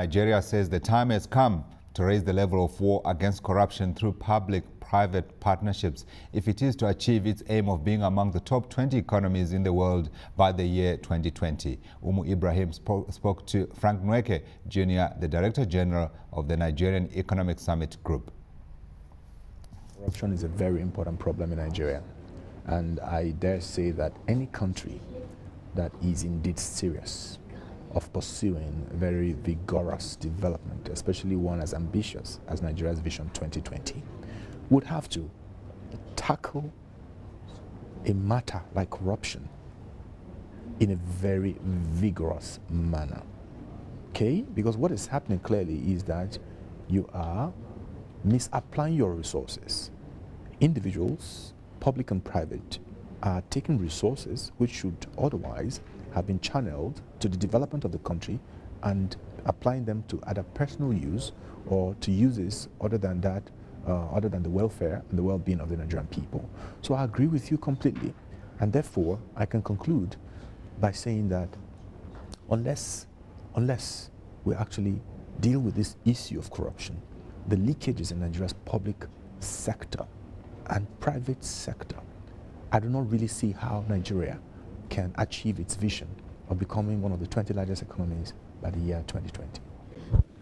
Nigeria says the time has come to raise the level of war against corruption through public-private partnerships if it is to achieve its aim of being among the top 20 economies in the world by the year 2020. Ummu Ibrahim spoke to Frank Nweke, Jr., the Director General of the Nigerian Economic Summit Group. Corruption is a very important problem in Nigeria, and I dare say that any country that is indeed serious of pursuing very vigorous development, especially one as ambitious as Nigeria's Vision 2020, would have to tackle a matter like corruption in a very vigorous manner. Okay? Because what is happening clearly is that you are misapplying your resources. Individuals, public and private, are taking resources which should otherwise have been channeled to the development of the country and applying them to either personal use or to uses other than that, other than the welfare and the well-being of the Nigerian people. So I agree with you completely, and therefore I can conclude by saying that unless we actually deal with this issue of corruption, the leakages in Nigeria's public sector and private sector, I do not really see how Nigeria can achieve its vision of becoming one of the 20 largest economies by the year 2020.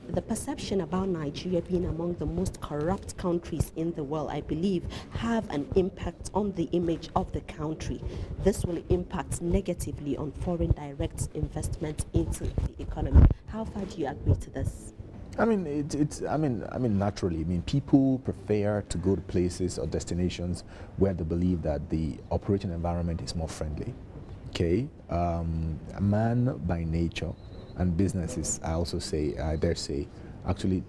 The perception about Nigeria being among the most corrupt countries in the world, I believe, have an impact on the image of the country. This will impact negatively on foreign direct investment into the economy. How far do you agree to this? I mean, naturally, people prefer to go to places or destinations where they believe that the operating environment is more friendly. Okay, man by nature, and businesses, I dare say, actually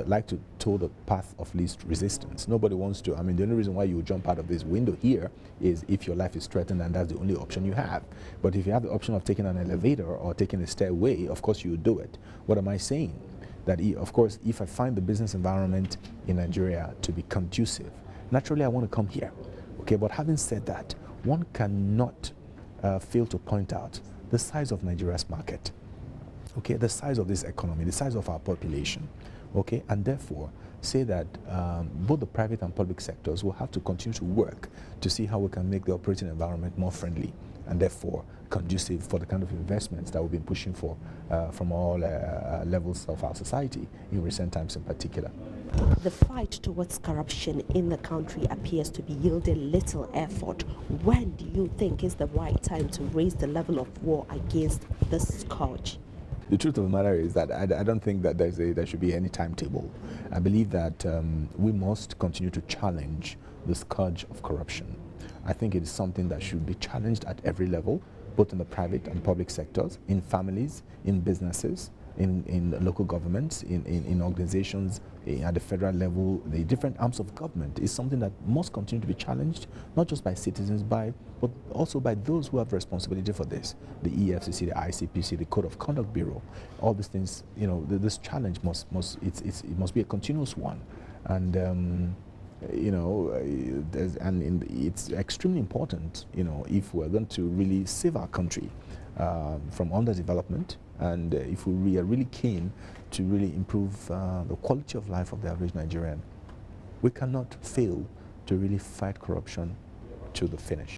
like to toe the path of least resistance. Nobody wants to. The only reason why you jump out of this window here is if your life is threatened and that's the only option you have. But if you have the option of taking an elevator or taking a stairway, of course you would do it. What am I saying? That, of course, if I find the business environment in Nigeria to be conducive, naturally I want to come here. Okay, but having said that, one cannot fail to point out the size of Nigeria's market. Okay, the size of this economy, the size of our population. Okay, and therefore say that both the private and public sectors will have to continue to work to see how we can make the operating environment more friendly and therefore conducive for the kind of investments that we've been pushing for from all levels of our society in recent times in particular. The fight towards corruption in the country appears to be yielding little effort. When do you think is the right time to raise the level of war against this scourge? The truth of the matter is that I don't think that there should be any timetable. I believe that we must continue to challenge the scourge of corruption. I think it is something that should be challenged at every level, both in the private and public sectors, in families, in businesses, in local governments, in organizations, at the federal level. The different arms of government is something that must continue to be challenged, not just by citizens, but also by those who have responsibility for this. The EFCC, the ICPC, the Code of Conduct Bureau, all these things, this challenge it must be a continuous one. And it's extremely important, if we're going to really save our country from underdevelopment, and if we are really keen to really improve the quality of life of the average Nigerian, we cannot fail to really fight corruption to the finish.